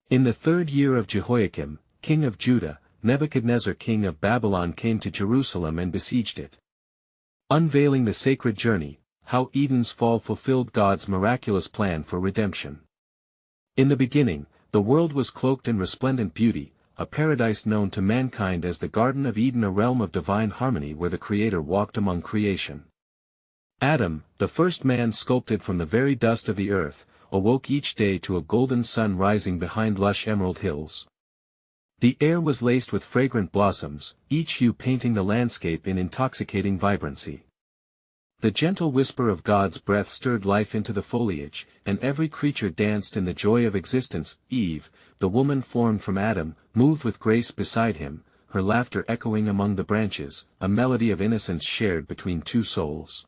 In the 3rd year of Jehoiakim, king of Judah, Nebuchadnezzar king of Babylon came to Jerusalem and besieged it. Unveiling the sacred journey, how Eden's fall fulfilled God's miraculous plan for redemption. In the beginning, the world was cloaked in resplendent beauty, a paradise known to mankind as the Garden of Eden, a realm of divine harmony where the Creator walked among creation. Adam, the first man sculpted from the very dust of the earth, awoke each day to a golden sun rising behind lush emerald hills. The air was laced with fragrant blossoms, each hue painting the landscape in intoxicating vibrancy. The gentle whisper of God's breath stirred life into the foliage, and every creature danced in the joy of existence. Eve, the woman formed from Adam, moved with grace beside him, her laughter echoing among the branches, a melody of innocence shared between two souls.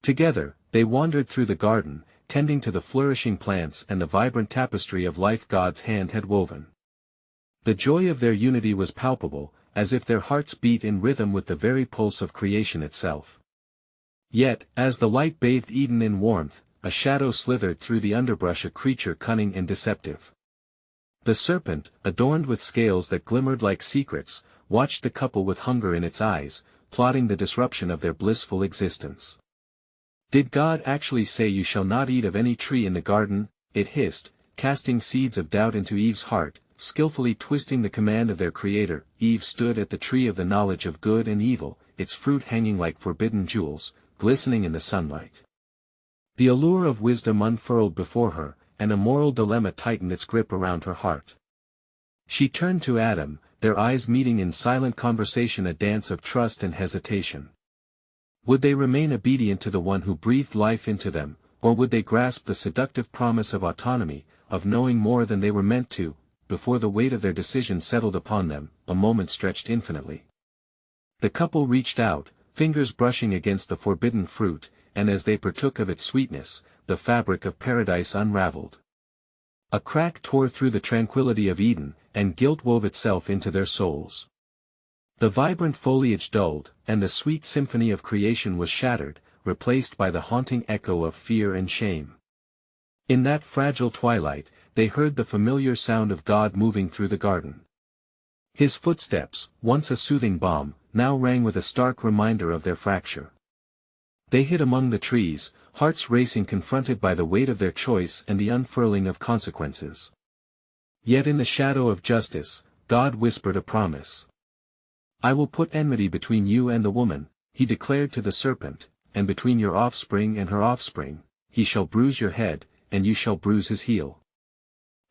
Together, they wandered through the garden, tending to the flourishing plants and the vibrant tapestry of life God's hand had woven. The joy of their unity was palpable, as if their hearts beat in rhythm with the very pulse of creation itself. Yet, as the light bathed Eden in warmth, a shadow slithered through the underbrush, a creature cunning and deceptive. The serpent, adorned with scales that glimmered like secrets, watched the couple with hunger in its eyes, plotting the disruption of their blissful existence. "Did God actually say you shall not eat of any tree in the garden?" it hissed, casting seeds of doubt into Eve's heart. Skillfully twisting the command of their Creator, Eve stood at the tree of the knowledge of good and evil, its fruit hanging like forbidden jewels, glistening in the sunlight. The allure of wisdom unfurled before her, and a moral dilemma tightened its grip around her heart. She turned to Adam, their eyes meeting in silent conversation, a dance of trust and hesitation. Would they remain obedient to the one who breathed life into them, or would they grasp the seductive promise of autonomy, of knowing more than they were meant to? Before the weight of their decision settled upon them, a moment stretched infinitely. The couple reached out, fingers brushing against the forbidden fruit, and as they partook of its sweetness, the fabric of paradise unraveled. A crack tore through the tranquility of Eden, and guilt wove itself into their souls. The vibrant foliage dulled, and the sweet symphony of creation was shattered, replaced by the haunting echo of fear and shame. In that fragile twilight, they heard the familiar sound of God moving through the garden. His footsteps, once a soothing balm, now rang with a stark reminder of their fracture. They hid among the trees, hearts racing, confronted by the weight of their choice and the unfurling of consequences. Yet in the shadow of justice, God whispered a promise. "I will put enmity between you and the woman," he declared to the serpent, "and between your offspring and her offspring. He shall bruise your head, and you shall bruise his heel."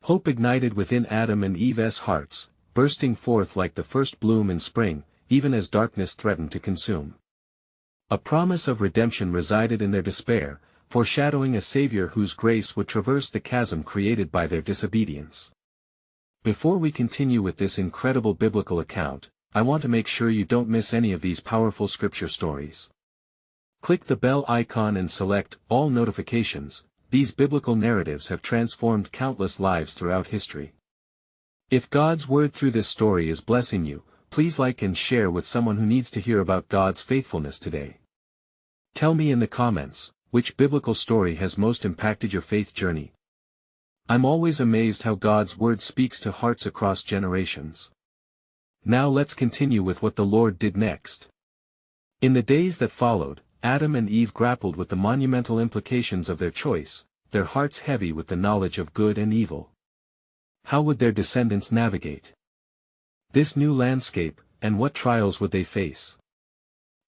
Hope ignited within Adam and Eve's hearts, bursting forth like the first bloom in spring, even as darkness threatened to consume. A promise of redemption resided in their despair, foreshadowing a Savior whose grace would traverse the chasm created by their disobedience. Before we continue with this incredible biblical account, I want to make sure you don't miss any of these powerful scripture stories. Click the bell icon and select all notifications. These biblical narratives have transformed countless lives throughout history. If God's word through this story is blessing you, please like and share with someone who needs to hear about God's faithfulness today. Tell me in the comments, which biblical story has most impacted your faith journey? I'm always amazed how God's word speaks to hearts across generations. Now let's continue with what the Lord did next. In the days that followed, Adam and Eve grappled with the monumental implications of their choice, their hearts heavy with the knowledge of good and evil. How would their descendants navigate this new landscape, and what trials would they face?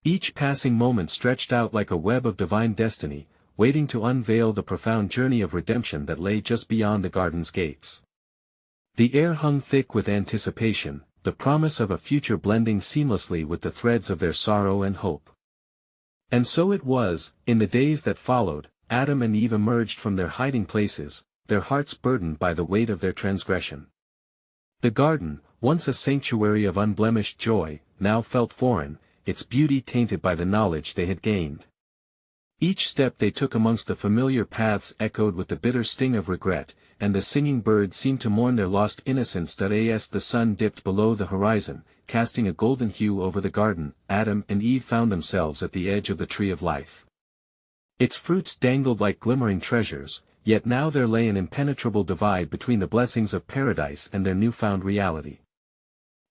Each passing moment stretched out like a web of divine destiny, waiting to unveil the profound journey of redemption that lay just beyond the garden's gates. The air hung thick with anticipation, the promise of a future blending seamlessly with the threads of their sorrow and hope. And so it was, in the days that followed, Adam and Eve emerged from their hiding places, their hearts burdened by the weight of their transgression. The garden, once a sanctuary of unblemished joy, now felt foreign, its beauty tainted by the knowledge they had gained. Each step they took amongst the familiar paths echoed with the bitter sting of regret, and the singing birds seemed to mourn their lost innocence. As the sun dipped below the horizon, casting a golden hue over the garden, Adam and Eve found themselves at the edge of the tree of life. Its fruits dangled like glimmering treasures, yet now there lay an impenetrable divide between the blessings of paradise and their newfound reality.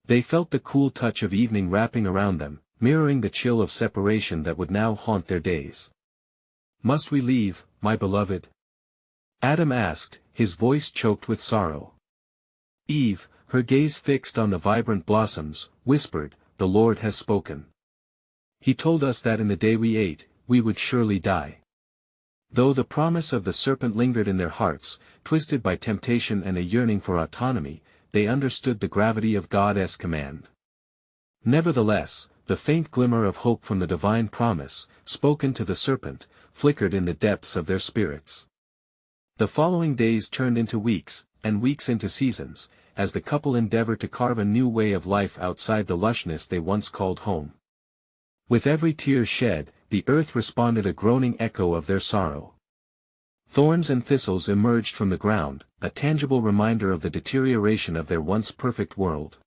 They felt the cool touch of evening wrapping around them, mirroring the chill of separation that would now haunt their days. "Must we leave, my beloved?" Adam asked, his voice choked with sorrow. Eve, her gaze fixed on the vibrant blossoms, whispered, "The Lord has spoken. He told us that in the day we ate, we would surely die." Though the promise of the serpent lingered in their hearts, twisted by temptation and a yearning for autonomy, they understood the gravity of God's command. Nevertheless, the faint glimmer of hope from the divine promise, spoken to the serpent, flickered in the depths of their spirits. The following days turned into weeks, and weeks into seasons, as the couple endeavored to carve a new way of life outside the lushness they once called home. With every tear shed, the earth responded a groaning echo of their sorrow. Thorns and thistles emerged from the ground, a tangible reminder of the deterioration of their once perfect world.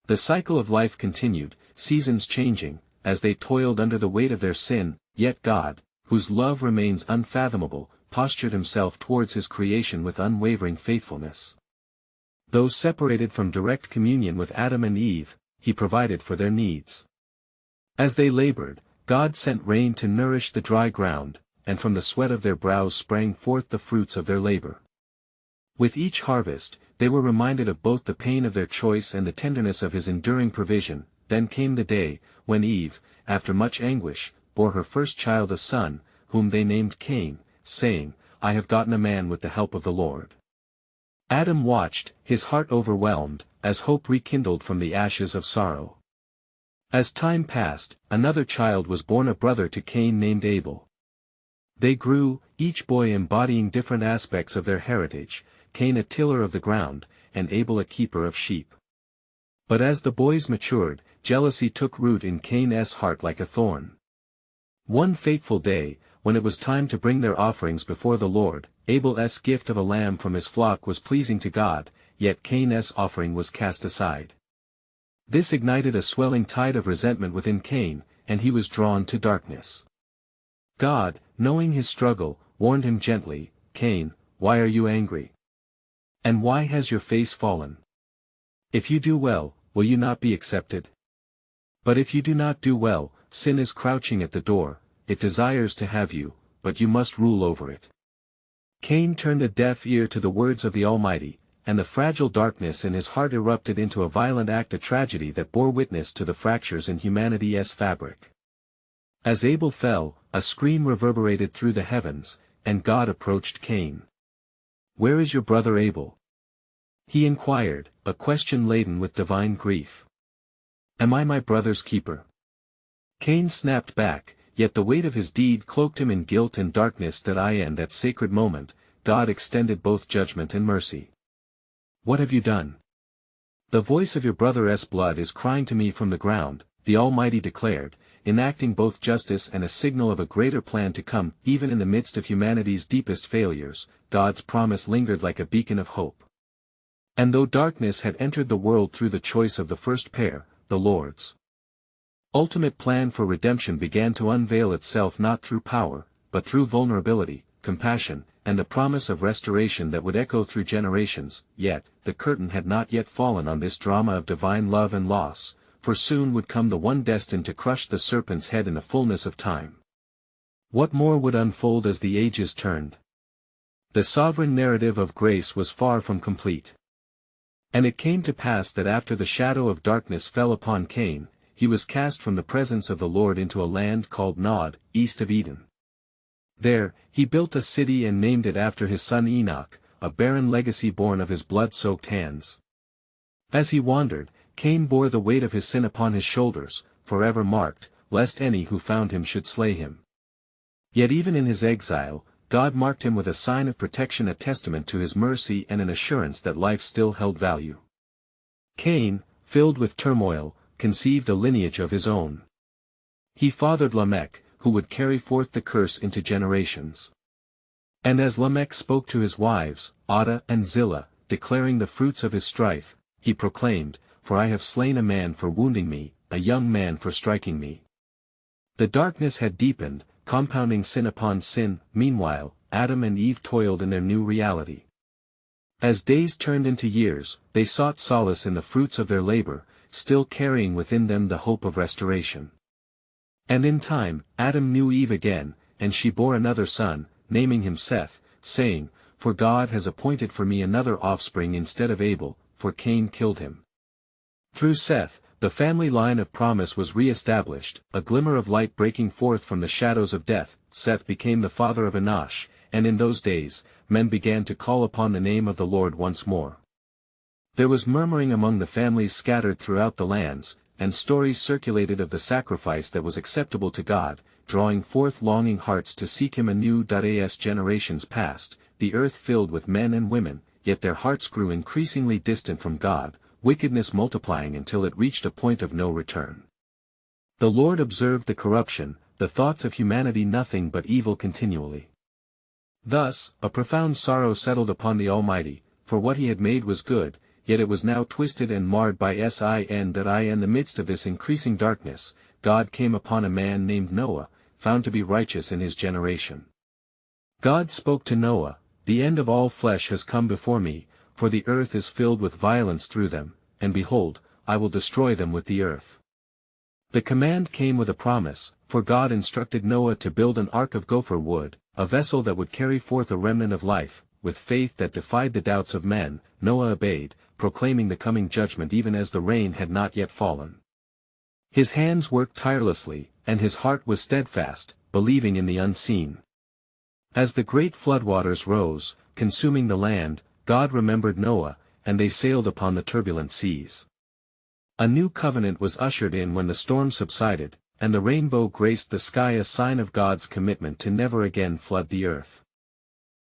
The cycle of life continued, seasons changing, as they toiled under the weight of their sin, yet God, whose love remains unfathomable, postured himself towards his creation with unwavering faithfulness. Though separated from direct communion with Adam and Eve, he provided for their needs. As they labored, God sent rain to nourish the dry ground, and from the sweat of their brows sprang forth the fruits of their labor. With each harvest, they were reminded of both the pain of their choice and the tenderness of his enduring provision. Then came the day, when Eve, after much anguish, bore her first child a son, whom they named Cain, saying, "I have gotten a man with the help of the Lord." Adam watched, his heart overwhelmed, as hope rekindled from the ashes of sorrow. As time passed, another child was born, a brother to Cain named Abel. They grew, each boy embodying different aspects of their heritage, Cain a tiller of the ground, and Abel a keeper of sheep. But as the boys matured, jealousy took root in Cain's heart like a thorn. One fateful day, when it was time to bring their offerings before the Lord, Abel's gift of a lamb from his flock was pleasing to God, yet Cain's offering was cast aside. This ignited a swelling tide of resentment within Cain, and he was drawn to darkness. God, knowing his struggle, warned him gently, "Cain, why are you angry? And why has your face fallen? If you do well, will you not be accepted? But if you do not do well, sin is crouching at the door, it desires to have you, but you must rule over it." Cain turned a deaf ear to the words of the Almighty, and the fragile darkness in his heart erupted into a violent act of tragedy that bore witness to the fractures in humanity's fabric. As Abel fell, a scream reverberated through the heavens, and God approached Cain. "Where is your brother Abel?" he inquired, a question laden with divine grief. "Am I my brother's keeper?" Cain snapped back, yet the weight of his deed cloaked him in guilt and darkness. At that sacred moment, God extended both judgment and mercy. "What have you done? The voice of your brother's blood is crying to me from the ground," the Almighty declared, enacting both justice and a signal of a greater plan to come. Even in the midst of humanity's deepest failures, God's promise lingered like a beacon of hope. And though darkness had entered the world through the choice of the first pair, the Lord's ultimate plan for redemption began to unveil itself not through power, but through vulnerability, compassion, and a promise of restoration that would echo through generations. Yet, the curtain had not yet fallen on this drama of divine love and loss, for soon would come the one destined to crush the serpent's head in the fullness of time. What more would unfold as the ages turned? The sovereign narrative of grace was far from complete. And it came to pass that after the shadow of darkness fell upon Cain, he was cast from the presence of the Lord into a land called Nod, east of Eden. There, he built a city and named it after his son Enoch, a barren legacy born of his blood-soaked hands. As he wandered, Cain bore the weight of his sin upon his shoulders, forever marked, lest any who found him should slay him. Yet even in his exile, God marked him with a sign of protection, a testament to his mercy and an assurance that life still held value. Cain, filled with turmoil, conceived a lineage of his own. He fathered Lamech, who would carry forth the curse into generations. And as Lamech spoke to his wives, Adah and Zillah, declaring the fruits of his strife, he proclaimed, "For I have slain a man for wounding me, a young man for striking me." The darkness had deepened, compounding sin upon sin. Meanwhile, Adam and Eve toiled in their new reality. As days turned into years, they sought solace in the fruits of their labor, still carrying within them the hope of restoration. And in time, Adam knew Eve again, and she bore another son, naming him Seth, saying, "For God has appointed for me another offspring instead of Abel, for Cain killed him." Through Seth, the family line of promise was re-established, a glimmer of light breaking forth from the shadows of death. Seth became the father of Enosh, and in those days, men began to call upon the name of the Lord once more. There was murmuring among the families scattered throughout the lands, and stories circulated of the sacrifice that was acceptable to God, drawing forth longing hearts to seek him anew. As generations passed, the earth filled with men and women, yet their hearts grew increasingly distant from God, wickedness multiplying until it reached a point of no return. The Lord observed the corruption, the thoughts of humanity nothing but evil continually. Thus, a profound sorrow settled upon the Almighty, for what he had made was good, yet it was now twisted and marred by sin. In the midst of this increasing darkness, God came upon a man named Noah, found to be righteous in his generation. God spoke to Noah, "The end of all flesh has come before me, for the earth is filled with violence through them, and behold, I will destroy them with the earth." The command came with a promise, for God instructed Noah to build an ark of gopher wood, a vessel that would carry forth a remnant of life. With faith that defied the doubts of men, Noah obeyed, proclaiming the coming judgment even as the rain had not yet fallen. His hands worked tirelessly, and his heart was steadfast, believing in the unseen. As the great floodwaters rose, consuming the land, God remembered Noah, and they sailed upon the turbulent seas. A new covenant was ushered in when the storm subsided, and the rainbow graced the sky, a sign of God's commitment to never again flood the earth.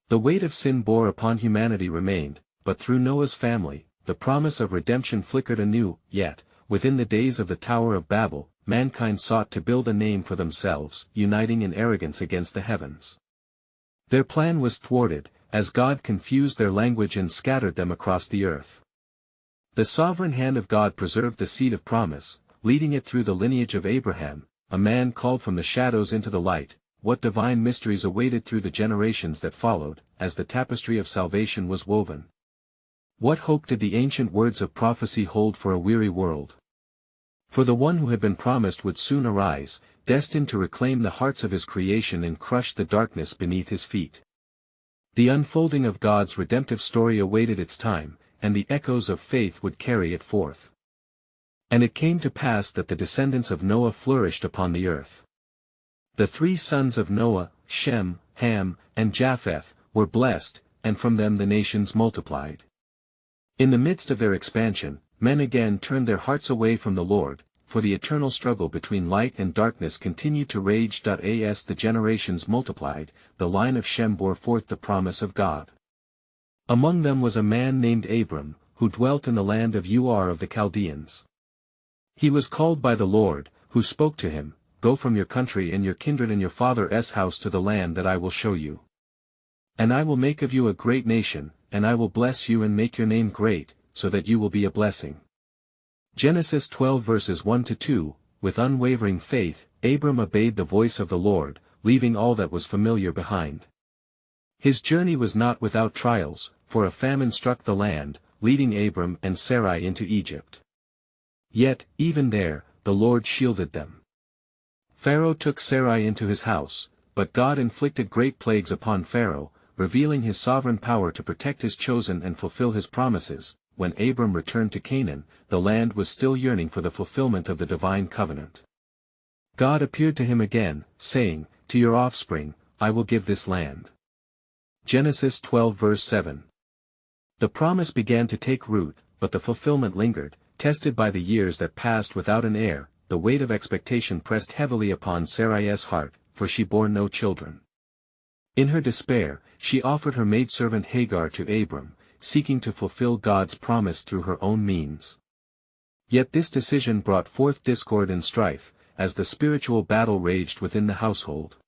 The weight of sin bore upon humanity remained, but through Noah's family, the promise of redemption flickered anew. Yet, within the days of the Tower of Babel, mankind sought to build a name for themselves, uniting in arrogance against the heavens. Their plan was thwarted, as God confused their language and scattered them across the earth. The sovereign hand of God preserved the seed of promise, leading it through the lineage of Abraham, a man called from the shadows into the light. What divine mysteries awaited through the generations that followed, as the tapestry of salvation was woven? What hope did the ancient words of prophecy hold for a weary world? For the one who had been promised would soon arise, destined to reclaim the hearts of his creation and crush the darkness beneath his feet. The unfolding of God's redemptive story awaited its time, and the echoes of faith would carry it forth. And it came to pass that the descendants of Noah flourished upon the earth. The three sons of Noah, Shem, Ham, and Japheth, were blessed, and from them the nations multiplied. In the midst of their expansion, men again turned their hearts away from the Lord, for the eternal struggle between light and darkness continued to rage. As the generations multiplied, the line of Shem bore forth the promise of God. Among them was a man named Abram, who dwelt in the land of Ur of the Chaldeans. He was called by the Lord, who spoke to him, "Go from your country and your kindred and your father's house to the land that I will show you. And I will make of you a great nation, and I will bless you and make your name great, so that you will be a blessing." Genesis 12 verses 1-2. With unwavering faith, Abram obeyed the voice of the Lord, leaving all that was familiar behind. His journey was not without trials, for a famine struck the land, leading Abram and Sarai into Egypt. Yet, even there, the Lord shielded them. Pharaoh took Sarai into his house, but God inflicted great plagues upon Pharaoh, revealing his sovereign power to protect his chosen and fulfill his promises. When Abram returned to Canaan, the land was still yearning for the fulfillment of the divine covenant. God appeared to him again, saying, "To your offspring, I will give this land." Genesis 12 verse 7. The promise began to take root, but the fulfillment lingered, tested by the years that passed without an heir. The weight of expectation pressed heavily upon Sarai's heart, for she bore no children. In her despair, she offered her maidservant Hagar to Abram, seeking to fulfill God's promise through her own means. Yet this decision brought forth discord and strife, as the spiritual battle raged within the household.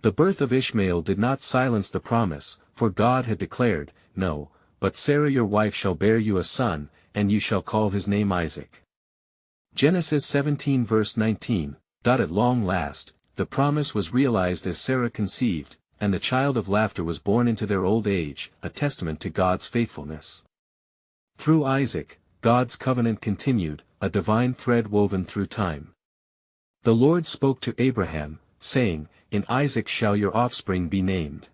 The birth of Ishmael did not silence the promise, for God had declared, "No, but Sarah your wife shall bear you a son, and you shall call his name Isaac." Genesis 17 verse 19. At long last, the promise was realized as Sarah conceived, and the child of laughter was born into their old age, a testament to God's faithfulness. Through Isaac, God's covenant continued, a divine thread woven through time. The Lord spoke to Abraham, saying, "In Isaac shall your offspring be named."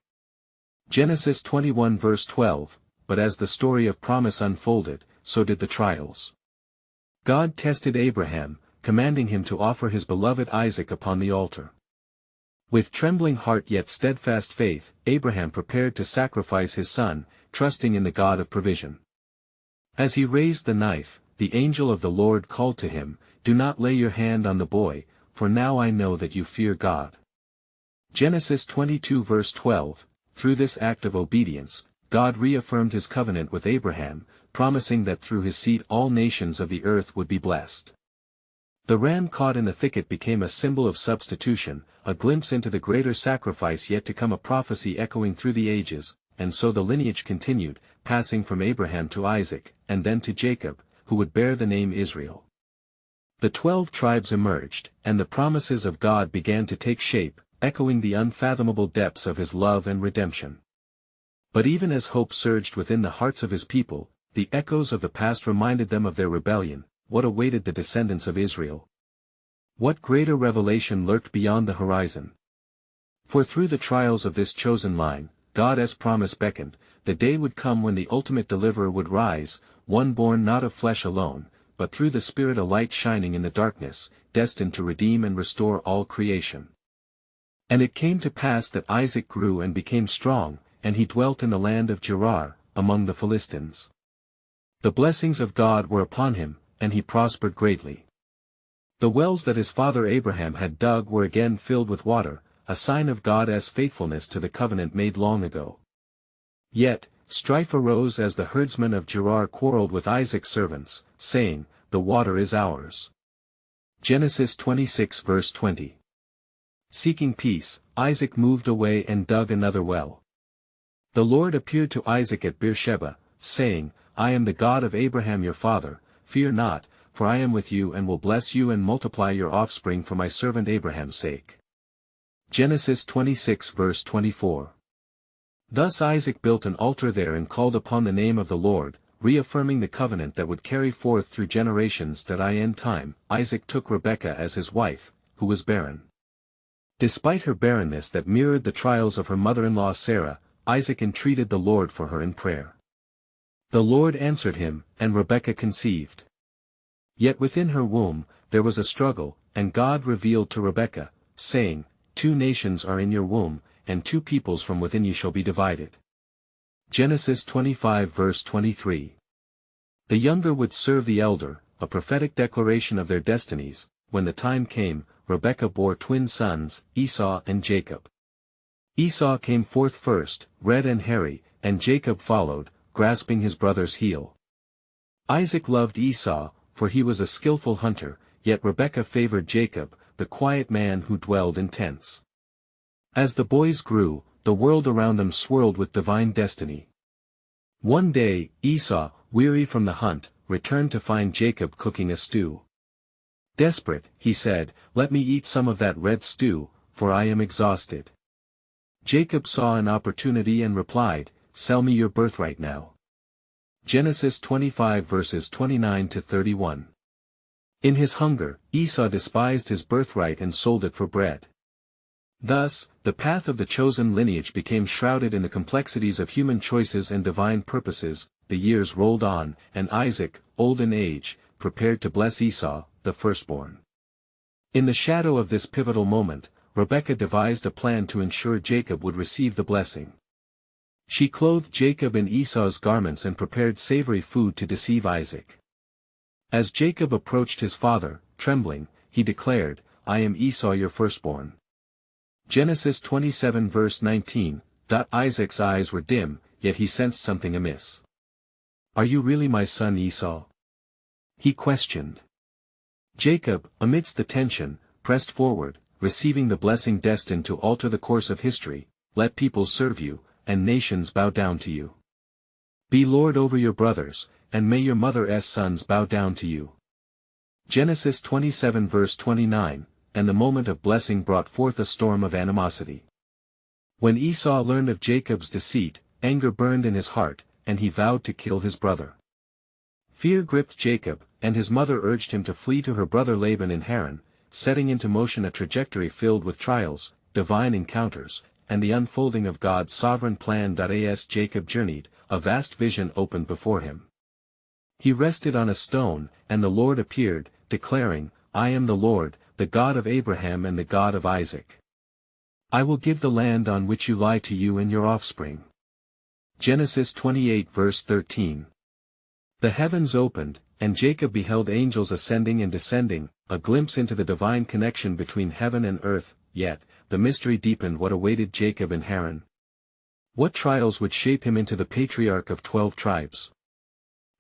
Genesis 21 verse 12, but as the story of promise unfolded, so did the trials. God tested Abraham, commanding him to offer his beloved Isaac upon the altar. With trembling heart yet steadfast faith, Abraham prepared to sacrifice his son, trusting in the God of provision. As he raised the knife, the angel of the Lord called to him, "Do not lay your hand on the boy, for now I know that you fear God." Genesis 22 verse 12, through this act of obedience, God reaffirmed his covenant with Abraham, promising that through his seed all nations of the earth would be blessed. The ram caught in the thicket became a symbol of substitution, a glimpse into the greater sacrifice yet to come, a prophecy echoing through the ages, and so the lineage continued, passing from Abraham to Isaac, and then to Jacob, who would bear the name Israel. The 12 tribes emerged, and the promises of God began to take shape, echoing the unfathomable depths of his love and redemption. But even as hope surged within the hearts of his people, the echoes of the past reminded them of their rebellion. What awaited the descendants of Israel? What greater revelation lurked beyond the horizon? For through the trials of this chosen line, God as promised beckoned, the day would come when the ultimate deliverer would rise, one born not of flesh alone, but through the Spirit, a light shining in the darkness, destined to redeem and restore all creation. And it came to pass that Isaac grew and became strong, and he dwelt in the land of Gerar, among the Philistines. The blessings of God were upon him, and he prospered greatly. The wells that his father Abraham had dug were again filled with water, a sign of God's faithfulness to the covenant made long ago. Yet, strife arose as the herdsmen of Gerar quarreled with Isaac's servants, saying, "The water is ours." Genesis 26 verse 20. Seeking peace, Isaac moved away and dug another well. The Lord appeared to Isaac at Beersheba, saying, "I am the God of Abraham your father, fear not, for I am with you and will bless you and multiply your offspring for my servant Abraham's sake." Genesis 26 verse 24. Thus Isaac built an altar there and called upon the name of the Lord, reaffirming the covenant that would carry forth through generations. That in time, Isaac took Rebekah as his wife, who was barren. Despite her barrenness that mirrored the trials of her mother-in-law Sarah, Isaac entreated the Lord for her in prayer. The Lord answered him, and Rebekah conceived. Yet within her womb, there was a struggle, and God revealed to Rebekah, saying, "2 nations are in your womb, and 2 peoples from within you shall be divided." Genesis 25 verse 23. The younger would serve the elder, a prophetic declaration of their destinies. When the time came, Rebekah bore twin sons, Esau and Jacob. Esau came forth first, red and hairy, and Jacob followed, grasping his brother's heel. Isaac loved Esau, for he was a skillful hunter, yet Rebekah favored Jacob, the quiet man who dwelled in tents. As the boys grew, the world around them swirled with divine destiny. One day, Esau, weary from the hunt, returned to find Jacob cooking a stew. Desperate, he said, "Let me eat some of that red stew, for I am exhausted." Jacob saw an opportunity and replied, "Sell me your birthright now." Genesis 25 verses 29 to 31. In his hunger, Esau despised his birthright and sold it for bread. Thus, the path of the chosen lineage became shrouded in the complexities of human choices and divine purposes. The years rolled on, and Isaac, old in age, prepared to bless Esau, the firstborn. In the shadow of this pivotal moment, Rebekah devised a plan to ensure Jacob would receive the blessing. She clothed Jacob in Esau's garments and prepared savory food to deceive Isaac. As Jacob approached his father, trembling, he declared, "I am Esau your firstborn." Genesis 27 verse 19. Isaac's eyes were dim, yet he sensed something amiss. "Are you really my son Esau?" he questioned. Jacob, amidst the tension, pressed forward, receiving the blessing destined to alter the course of history. "Let peoples serve you, and nations bow down to you. Be lord over your brothers, and may your mother's sons bow down to you." Genesis 27 verse 29, and the moment of blessing brought forth a storm of animosity. When Esau learned of Jacob's deceit, anger burned in his heart, and he vowed to kill his brother. Fear gripped Jacob, and his mother urged him to flee to her brother Laban in Haran, setting into motion a trajectory filled with trials, divine encounters, and the unfolding of God's sovereign plan. As Jacob journeyed, a vast vision opened before him. He rested on a stone, and the Lord appeared, declaring, "I am the Lord, the God of Abraham and the God of Isaac. I will give the land on which you lie to you and your offspring." Genesis 28 verse 13. The heavens opened, and Jacob beheld angels ascending and descending, a glimpse into the divine connection between heaven and earth. Yet, the mystery deepened. What awaited Jacob in Haran? What trials would shape him into the patriarch of 12 tribes?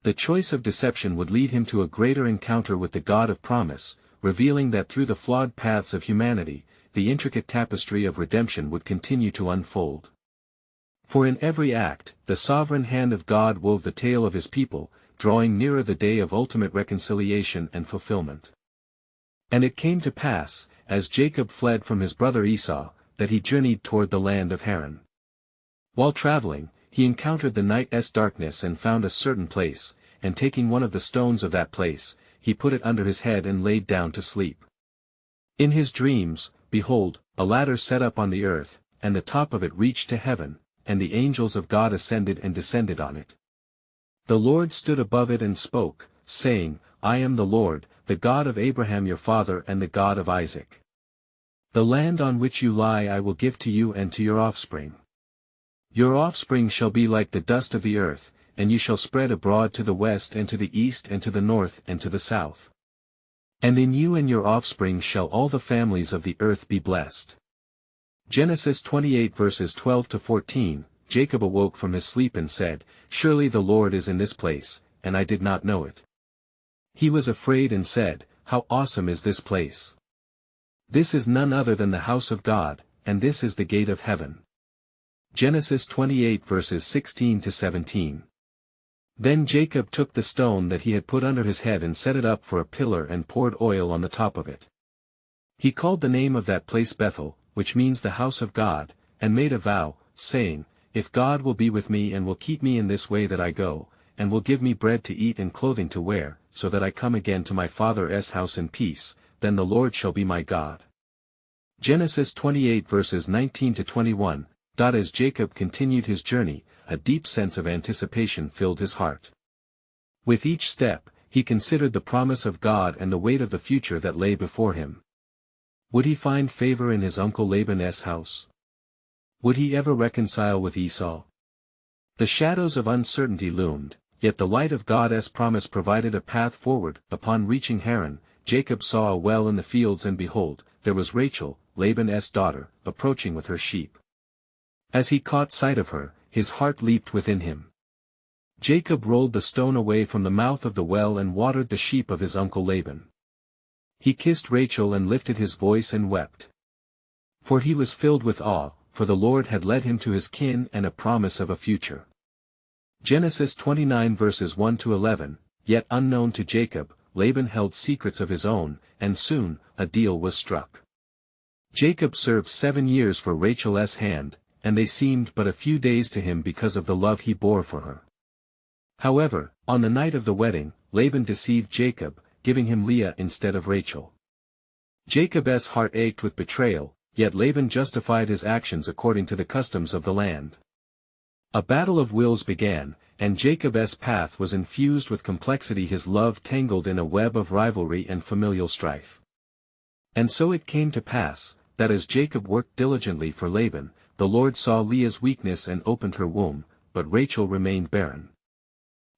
The choice of deception would lead him to a greater encounter with the God of promise, revealing that through the flawed paths of humanity, the intricate tapestry of redemption would continue to unfold. For in every act, the sovereign hand of God wove the tale of his people, drawing nearer the day of ultimate reconciliation and fulfillment. And it came to pass, as Jacob fled from his brother Esau, that he journeyed toward the land of Haran. While traveling, he encountered the night's darkness and found a certain place, and taking one of the stones of that place, he put it under his head and laid down to sleep. In his dreams, behold, a ladder set up on the earth, and the top of it reached to heaven, and the angels of God ascended and descended on it. The Lord stood above it and spoke, saying, "I am the Lord, the God of Abraham your father and the God of Isaac. The land on which you lie I will give to you and to your offspring. Your offspring shall be like the dust of the earth, and you shall spread abroad to the west and to the east and to the north and to the south. And in you and your offspring shall all the families of the earth be blessed." Genesis 28 verses 12 to 14. Jacob awoke from his sleep and said, "Surely the Lord is in this place, and I did not know it." He was afraid and said, "How awesome is this place! This is none other than the house of God, and this is the gate of heaven." Genesis 28 verses 16 to 17. Then Jacob took the stone that he had put under his head and set it up for a pillar and poured oil on the top of it. He called the name of that place Bethel, which means the house of God, and made a vow, saying, "If God will be with me and will keep me in this way that I go, and will give me bread to eat and clothing to wear, so that I come again to my father's house in peace, then the Lord shall be my God." Genesis 28 verses 19 to 21. As Jacob continued his journey, a deep sense of anticipation filled his heart. With each step, he considered the promise of God and the weight of the future that lay before him. Would he find favor in his uncle Laban's house? Would he ever reconcile with Esau? The shadows of uncertainty loomed, yet the light of God's promise provided a path forward. Upon reaching Haran, Jacob saw a well in the fields, and behold, there was Rachel, Laban's daughter, approaching with her sheep. As he caught sight of her, his heart leaped within him. Jacob rolled the stone away from the mouth of the well and watered the sheep of his uncle Laban. He kissed Rachel and lifted his voice and wept. For he was filled with awe, for the Lord had led him to his kin and a promise of a future. Genesis 29 verses 1 to 11. Yet unknown to Jacob, Laban held secrets of his own, and soon, a deal was struck. Jacob served 7 years for Rachel's hand, and they seemed but a few days to him because of the love he bore for her. However, on the night of the wedding, Laban deceived Jacob, giving him Leah instead of Rachel. Jacob's heart ached with betrayal, yet Laban justified his actions according to the customs of the land. A battle of wills began, and Jacob's path was infused with complexity, his love tangled in a web of rivalry and familial strife. And so it came to pass, that as Jacob worked diligently for Laban, the Lord saw Leah's weakness and opened her womb, but Rachel remained barren.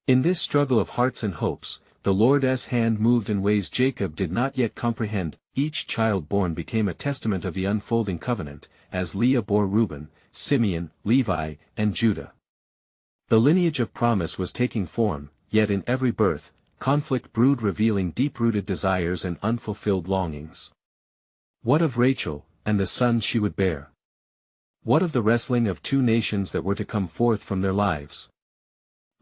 In this struggle of hearts and hopes, the Lord's hand moved in ways Jacob did not yet comprehend. Each child born became a testament of the unfolding covenant, as Leah bore Reuben, Simeon, Levi, and Judah. The lineage of promise was taking form, yet in every birth, conflict brewed, revealing deep-rooted desires and unfulfilled longings. What of Rachel, and the sons she would bear? What of the wrestling of two nations that were to come forth from their lives?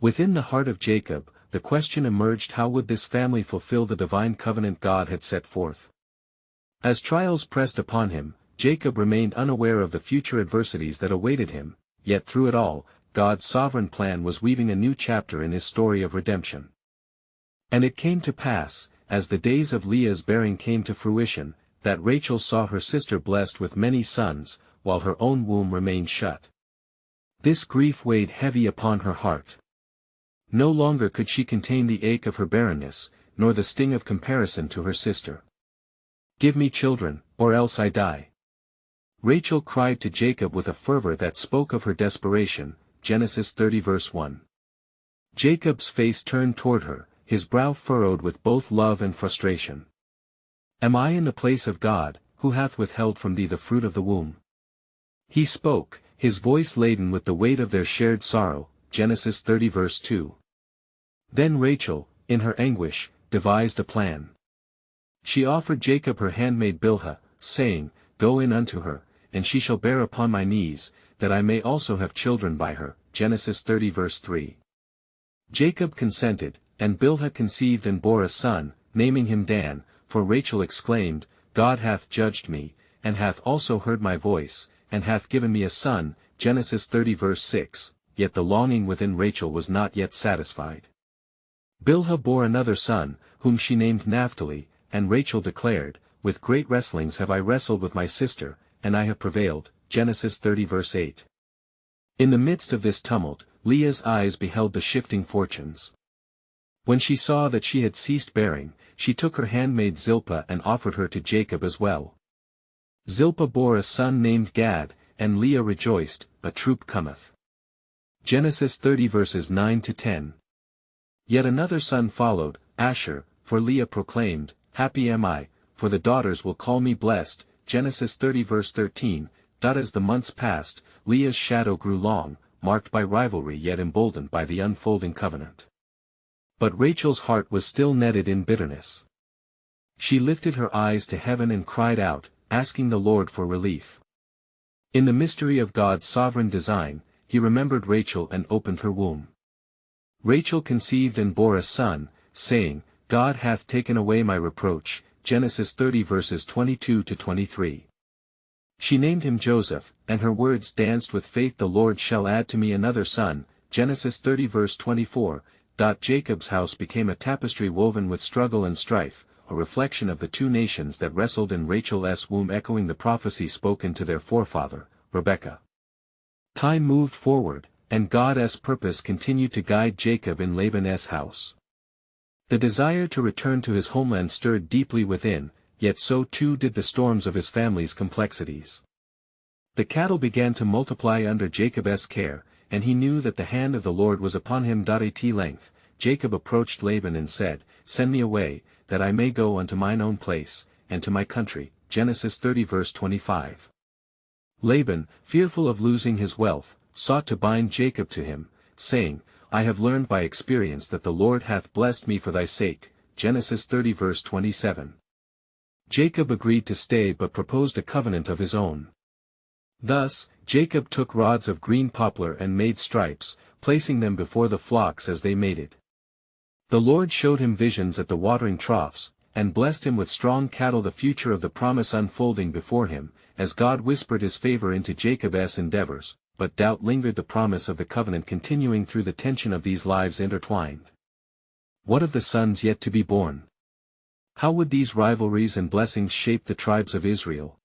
Within the heart of Jacob, the question emerged: how would this family fulfill the divine covenant God had set forth? As trials pressed upon him, Jacob remained unaware of the future adversities that awaited him, yet through it all, God's sovereign plan was weaving a new chapter in his story of redemption. And it came to pass, as the days of Leah's bearing came to fruition, that Rachel saw her sister blessed with many sons, while her own womb remained shut. This grief weighed heavy upon her heart. No longer could she contain the ache of her barrenness, nor the sting of comparison to her sister. "Give me children, or else I die." Rachel cried to Jacob with a fervor that spoke of her desperation, Genesis 30 verse 1. Jacob's face turned toward her, his brow furrowed with both love and frustration. "Am I in the place of God, who hath withheld from thee the fruit of the womb?" He spoke, his voice laden with the weight of their shared sorrow, Genesis 30 verse 2. Then Rachel, in her anguish, devised a plan. She offered Jacob her handmaid Bilhah, saying, "Go in unto her, and she shall bear upon my knees, that I may also have children by her," Genesis 30 verse 3. Jacob consented, and Bilhah conceived and bore a son, naming him Dan, for Rachel exclaimed, "God hath judged me, and hath also heard my voice, and hath given me a son," Genesis 30 verse 6, yet the longing within Rachel was not yet satisfied. Bilhah bore another son, whom she named Naphtali, and Rachel declared, "With great wrestlings have I wrestled with my sister, and I have prevailed," Genesis 30 verse 8. In the midst of this tumult, Leah's eyes beheld the shifting fortunes. When she saw that she had ceased bearing, she took her handmaid Zilpah and offered her to Jacob as well. Zilpah bore a son named Gad, and Leah rejoiced, "A troop cometh." Genesis 30 verses 9 to 10. Yet another son followed, Asher, for Leah proclaimed, "Happy am I, for the daughters will call me blessed," Genesis 30 verse 13. As the months passed, Leah's shadow grew long, marked by rivalry yet emboldened by the unfolding covenant. But Rachel's heart was still netted in bitterness. She lifted her eyes to heaven and cried out, asking the Lord for relief. In the mystery of God's sovereign design, he remembered Rachel and opened her womb. Rachel conceived and bore a son, saying, "God hath taken away my reproach," Genesis 30 verses 22 to 23. She named him Joseph, and her words danced with faith, "The Lord shall add to me another son," Genesis 30 verse 24. Jacob's house became a tapestry woven with struggle and strife, a reflection of the two nations that wrestled in Rachel's womb, echoing the prophecy spoken to their forefather, Rebekah. Time moved forward, and God's purpose continued to guide Jacob in Laban's house. The desire to return to his homeland stirred deeply within, yet so too did the storms of his family's complexities. The cattle began to multiply under Jacob's care, and he knew that the hand of the Lord was upon him. At length, Jacob approached Laban and said, "Send me away, that I may go unto mine own place, and to my country," Genesis 30 verse 25. Laban, fearful of losing his wealth, sought to bind Jacob to him, saying, "I have learned by experience that the Lord hath blessed me for thy sake," Genesis 30 verse 27. Jacob agreed to stay but proposed a covenant of his own. Thus, Jacob took rods of green poplar and made stripes, placing them before the flocks as they mated. The Lord showed him visions at the watering troughs, and blessed him with strong cattle, the future of the promise unfolding before him, as God whispered his favor into Jacob's endeavors, but doubt lingered, the promise of the covenant continuing through the tension of these lives intertwined. What of the sons yet to be born? How would these rivalries and blessings shape the tribes of Israel?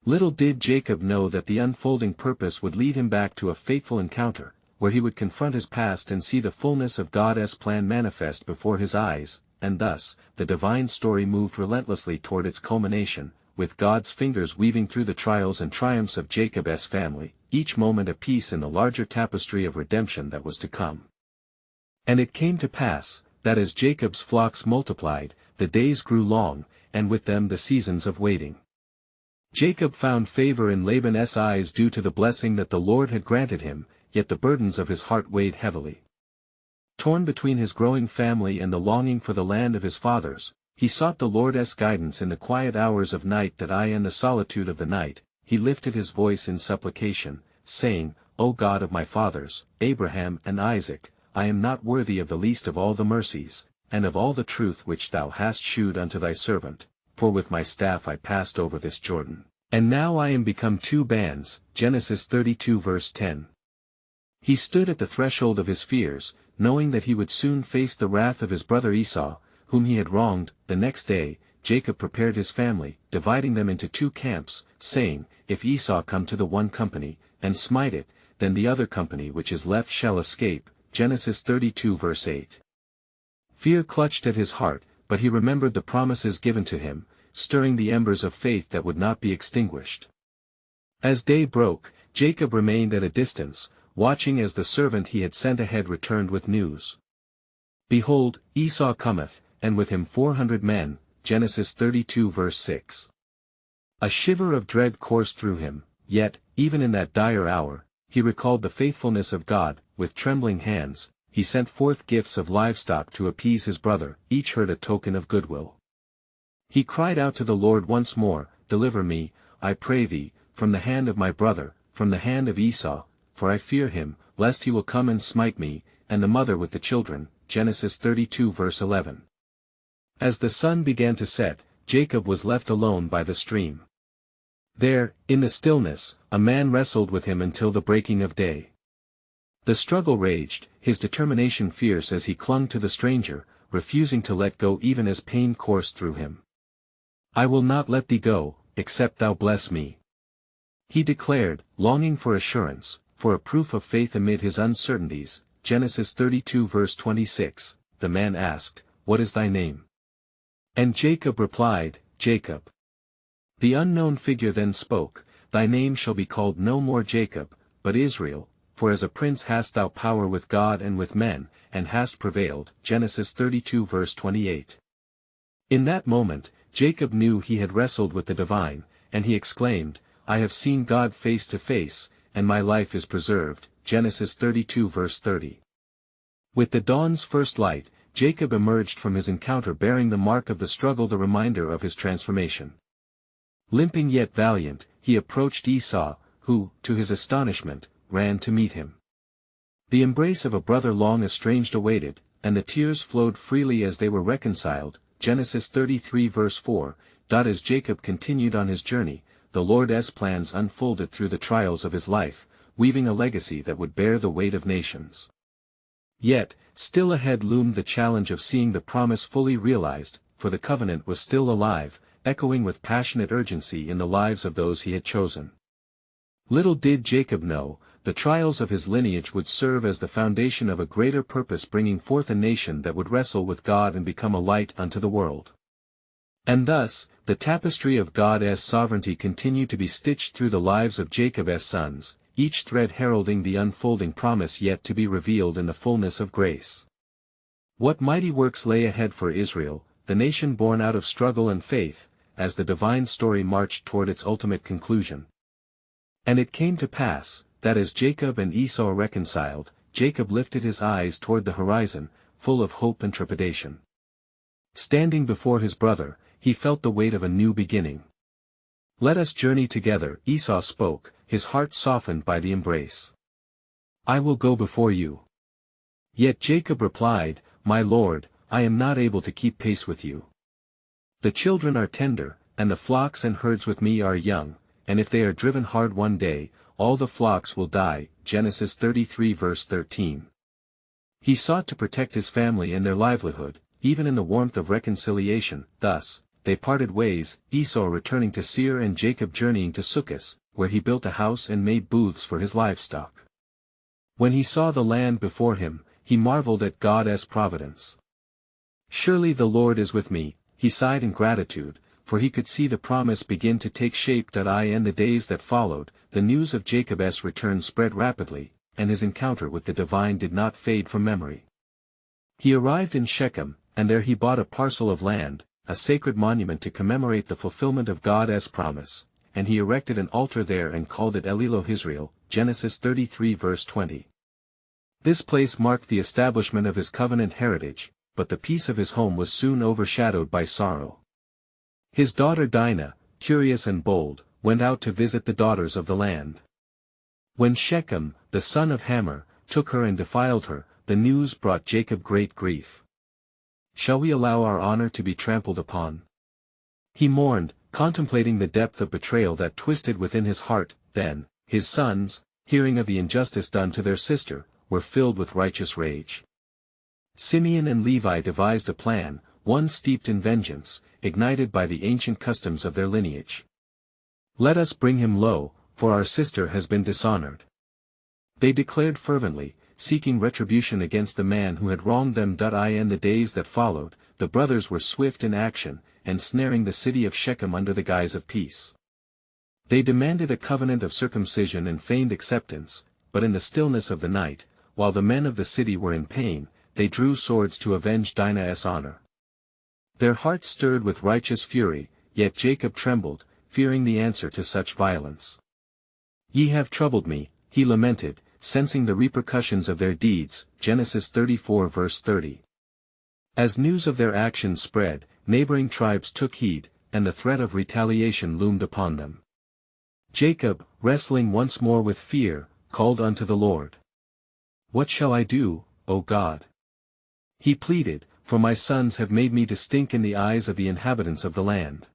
Little did Jacob know that the unfolding purpose would lead him back to a fateful encounter, where he would confront his past and see the fullness of God's plan manifest before his eyes, and thus, the divine story moved relentlessly toward its culmination, with God's fingers weaving through the trials and triumphs of Jacob's family, each moment a piece in the larger tapestry of redemption that was to come. And it came to pass, that as Jacob's flocks multiplied, the days grew long, and with them the seasons of waiting. Jacob found favor in Laban's eyes due to the blessing that the Lord had granted him, yet the burdens of his heart weighed heavily. Torn between his growing family and the longing for the land of his fathers, he sought the Lord's guidance in the quiet hours of night. In the solitude of the night, he lifted his voice in supplication, saying, "O God of my fathers, Abraham and Isaac, I am not worthy of the least of all the mercies, and of all the truth which thou hast shewed unto thy servant, for with my staff I passed over this Jordan, And now I am become two bands, Genesis 32 verse 10. He stood at the threshold of his fears, knowing that he would soon face the wrath of his brother Esau, whom he had wronged. The next day, Jacob prepared his family, dividing them into two camps, saying, If Esau come to the one company, and smite it, then the other company which is left shall escape. Genesis 32 verse 8. Fear clutched at his heart, but he remembered the promises given to him, stirring the embers of faith that would not be extinguished. As day broke, Jacob remained at a distance, watching as the servant he had sent ahead returned with news. Behold, Esau cometh, and with him 400 men, Genesis 32 verse 6. A shiver of dread coursed through him, yet, even in that dire hour, he recalled the faithfulness of God. With trembling hands, he sent forth gifts of livestock to appease his brother, each herd a token of goodwill. He cried out to the Lord once more, Deliver me, I pray thee, from the hand of my brother, from the hand of Esau, for I fear him, lest he will come and smite me, and the mother with the children. Genesis 32 verse 11. As the sun began to set, Jacob was left alone by the stream. There, in the stillness, a man wrestled with him until the breaking of day. The struggle raged, his determination fierce as he clung to the stranger, refusing to let go even as pain coursed through him. I will not let thee go, except thou bless me. He declared, longing for assurance, for a proof of faith amid his uncertainties. Genesis 32 verse 26, the man asked, What is thy name? And Jacob replied, Jacob. The unknown figure then spoke, Thy name shall be called no more Jacob, but Israel, for as a prince hast thou power with God and with men, and hast prevailed. Genesis 32 verse 28. In that moment, Jacob knew he had wrestled with the divine, and he exclaimed, I have seen God face to face, and my life is preserved. Genesis 32 verse 30. With the dawn's first light, Jacob emerged from his encounter bearing the mark of the struggle, the reminder of his transformation. Limping yet valiant, he approached Esau, who, to his astonishment, ran to meet him. The embrace of a brother long estranged awaited, and the tears flowed freely as they were reconciled. Genesis 33 verse 4. As Jacob continued on his journey, the Lord's plans unfolded through the trials of his life, weaving a legacy that would bear the weight of nations. Yet, still ahead loomed the challenge of seeing the promise fully realized, for the covenant was still alive, echoing with passionate urgency in the lives of those he had chosen. Little did Jacob know, the trials of his lineage would serve as the foundation of a greater purpose, bringing forth a nation that would wrestle with God and become a light unto the world. And thus, the tapestry of God's sovereignty continued to be stitched through the lives of Jacob's sons, each thread heralding the unfolding promise yet to be revealed in the fullness of grace. What mighty works lay ahead for Israel, the nation born out of struggle and faith, as the divine story marched toward its ultimate conclusion. And it came to pass, that as Jacob and Esau reconciled, Jacob lifted his eyes toward the horizon, full of hope and trepidation. Standing before his brother, he felt the weight of a new beginning. Let us journey together, Esau spoke, his heart softened by the embrace. I will go before you. Yet Jacob replied, My Lord, I am not able to keep pace with you. The children are tender, and the flocks and herds with me are young, and if they are driven hard one day, all the flocks will die. Genesis 33 verse 13. He sought to protect his family and their livelihood, even in the warmth of reconciliation. Thus, they parted ways, Esau returning to Seir and Jacob journeying to Succos, where he built a house and made booths for his livestock. When he saw the land before him, he marveled at God's providence. Surely the Lord is with me, he sighed in gratitude, for he could see the promise begin to take shape. In the days that followed, the news of Jacob's return spread rapidly, and his encounter with the divine did not fade from memory. He arrived in Shechem, and there he bought a parcel of land, a sacred monument to commemorate the fulfillment of God's promise, and he erected an altar there and called it El-Elohe-Israel. Genesis 33 verse 20. This place marked the establishment of his covenant heritage, but the peace of his home was soon overshadowed by sorrow. His daughter Dinah, curious and bold, went out to visit the daughters of the land. When Shechem, the son of Hamor, took her and defiled her, the news brought Jacob great grief. Shall we allow our honor to be trampled upon? He mourned, contemplating the depth of betrayal that twisted within his heart. Then, his sons, hearing of the injustice done to their sister, were filled with righteous rage. Simeon and Levi devised a plan, one steeped in vengeance, ignited by the ancient customs of their lineage. "Let us bring him low, for our sister has been dishonored," they declared fervently, seeking retribution against the man who had wronged them. In the days that followed, the brothers were swift in action, ensnaring the city of Shechem under the guise of peace. They demanded a covenant of circumcision and feigned acceptance, but in the stillness of the night, while the men of the city were in pain, they drew swords to avenge Dinah's honor. Their hearts stirred with righteous fury, yet Jacob trembled, fearing the answer to such violence. "Ye have troubled me," he lamented, sensing the repercussions of their deeds. Genesis 34 verse 30. As news of their actions spread, neighboring tribes took heed, and the threat of retaliation loomed upon them. Jacob, wrestling once more with fear, called unto the Lord. "What shall I do, O God?" he pleaded, "for my sons have made me to stink in the eyes of the inhabitants of the land."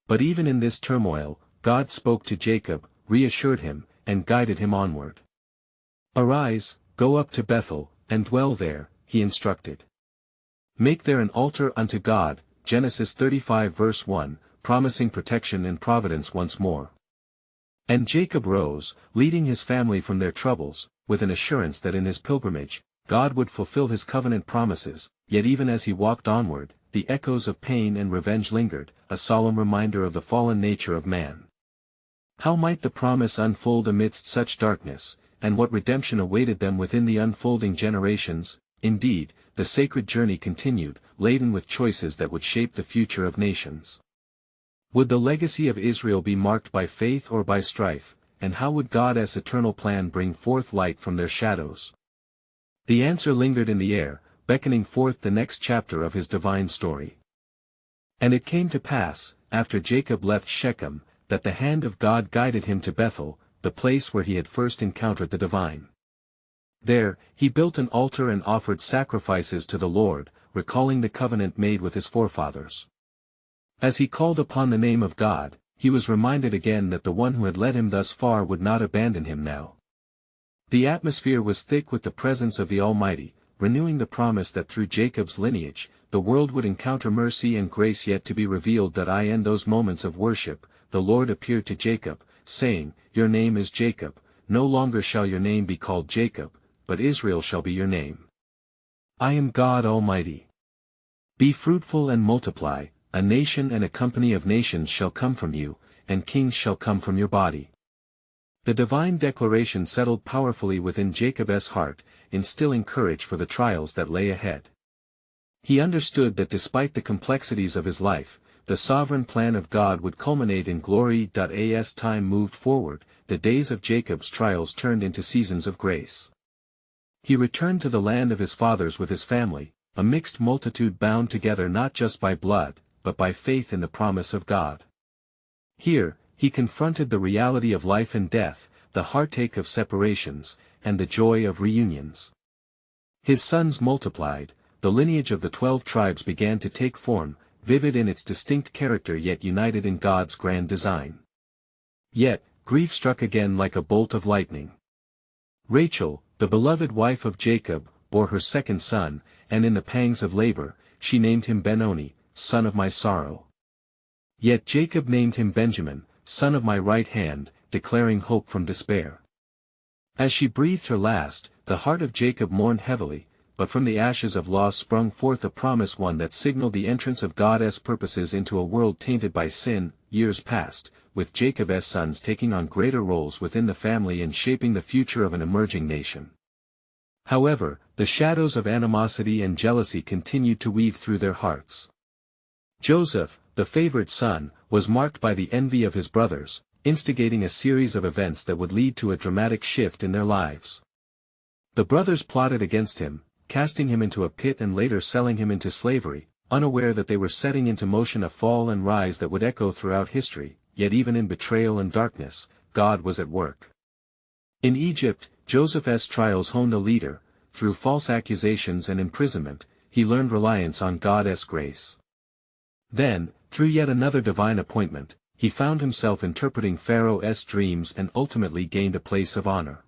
But even in this turmoil, God spoke to Jacob, reassured him, and guided him onward. "Arise, go up to Bethel, and dwell there," he instructed. "Make there an altar unto God," Genesis 35 verse 1, promising protection and providence once more. And Jacob rose, leading his family from their troubles, with an assurance that in his pilgrimage, God would fulfill his covenant promises. Yet even as he walked onward, the echoes of pain and revenge lingered, a solemn reminder of the fallen nature of man. How might the promise unfold amidst such darkness, and what redemption awaited them within the unfolding generations? Indeed, the sacred journey continued, laden with choices that would shape the future of nations. Would the legacy of Israel be marked by faith or by strife, and how would God's eternal plan bring forth light from their shadows? The answer lingered in the air, beckoning forth the next chapter of his divine story. And it came to pass, after Jacob left Shechem, that the hand of God guided him to Bethel, the place where he had first encountered the divine. There, he built an altar and offered sacrifices to the Lord, recalling the covenant made with his forefathers. As he called upon the name of God, he was reminded again that the one who had led him thus far would not abandon him now. The atmosphere was thick with the presence of the Almighty, renewing the promise that through Jacob's lineage, the world would encounter mercy and grace yet to be revealed. In those moments of worship, the Lord appeared to Jacob, saying, "Your name is Jacob, no longer shall your name be called Jacob, but Israel shall be your name. I am God Almighty. Be fruitful and multiply, a nation and a company of nations shall come from you, and kings shall come from your body." The divine declaration settled powerfully within Jacob's heart, instilling courage for the trials that lay ahead. He understood that despite the complexities of his life, the sovereign plan of God would culminate in glory. As time moved forward, the days of Jacob's trials turned into seasons of grace. He returned to the land of his fathers with his family, a mixed multitude bound together not just by blood, but by faith in the promise of God. Here, he confronted the reality of life and death, the heartache of separations, and the joy of reunions. His sons multiplied, the lineage of the 12 tribes began to take form, vivid in its distinct character yet united in God's grand design. Yet, grief struck again like a bolt of lightning. Rachel, the beloved wife of Jacob, bore her second son, and in the pangs of labor, she named him Benoni, son of my sorrow. Yet Jacob named him Benjamin, son of my right hand, declaring hope from despair. As she breathed her last, the heart of Jacob mourned heavily, but from the ashes of loss sprung forth a promise, one that signaled the entrance of God's purposes into a world tainted by sin. Years passed, with Jacob's sons taking on greater roles within the family and shaping the future of an emerging nation. However, the shadows of animosity and jealousy continued to weave through their hearts. Joseph, the favored son, was marked by the envy of his brothers, instigating a series of events that would lead to a dramatic shift in their lives. The brothers plotted against him, casting him into a pit and later selling him into slavery, unaware that they were setting into motion a fall and rise that would echo throughout history. Yet even in betrayal and darkness, God was at work. In Egypt, Joseph's trials honed a leader. Through false accusations and imprisonment, he learned reliance on God's grace. Then, Through yet another divine appointment, he found himself interpreting Pharaoh's dreams and ultimately gained a place of honor.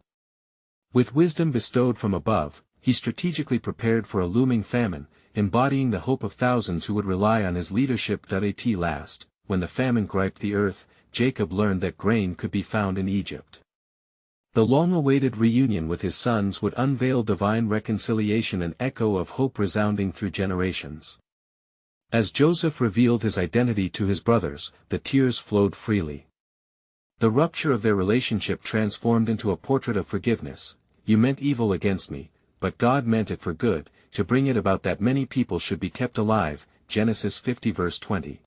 With wisdom bestowed from above, he strategically prepared for a looming famine, embodying the hope of thousands who would rely on his leadership. At last, when the famine griped the earth, Jacob learned that grain could be found in Egypt. The long-awaited reunion with his sons would unveil divine reconciliation, an echo of hope resounding through generations. As Joseph revealed his identity to his brothers, the tears flowed freely. The rupture of their relationship transformed into a portrait of forgiveness. You meant evil against me, but God meant it for good, to bring it about that many people should be kept alive. Genesis 50 verse 20.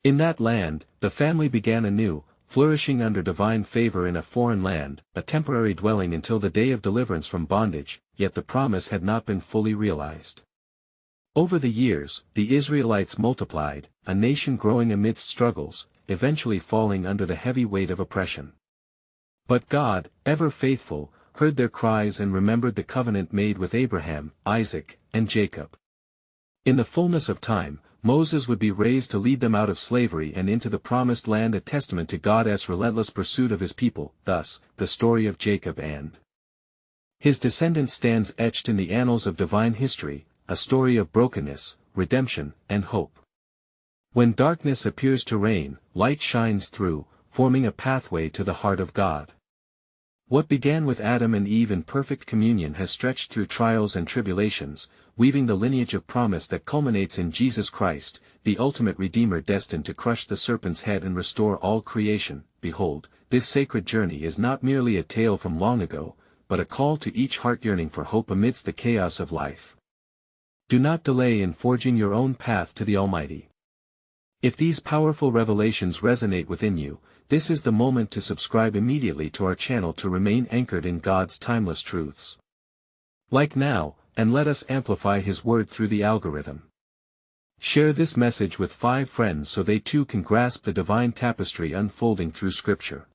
In that land, the family began anew, flourishing under divine favor in a foreign land, a temporary dwelling until the day of deliverance from bondage, yet the promise had not been fully realized. Over the years, the Israelites multiplied, a nation growing amidst struggles, eventually falling under the heavy weight of oppression. But God, ever faithful, heard their cries and remembered the covenant made with Abraham, Isaac, and Jacob. In the fullness of time, Moses would be raised to lead them out of slavery and into the promised land, a testament to God's relentless pursuit of his people. Thus, the story of Jacob and his descendants stands etched in the annals of divine history, a story of brokenness, redemption, and hope. When darkness appears to reign, light shines through, forming a pathway to the heart of God. What began with Adam and Eve in perfect communion has stretched through trials and tribulations, weaving the lineage of promise that culminates in Jesus Christ, the ultimate Redeemer destined to crush the serpent's head and restore all creation. Behold, this sacred journey is not merely a tale from long ago, but a call to each heart yearning for hope amidst the chaos of life. Do not delay in forging your own path to the Almighty. If these powerful revelations resonate within you, this is the moment to subscribe immediately to our channel to remain anchored in God's timeless truths. Like now, and let us amplify His word through the algorithm. Share this message with 5 friends so they too can grasp the divine tapestry unfolding through Scripture.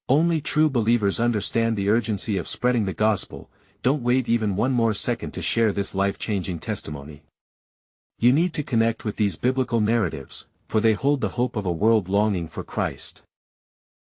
Only true believers understand the urgency of spreading the gospel. Don't wait even one more second to share this life-changing testimony. You need to connect with these biblical narratives, for they hold the hope of a world longing for Christ.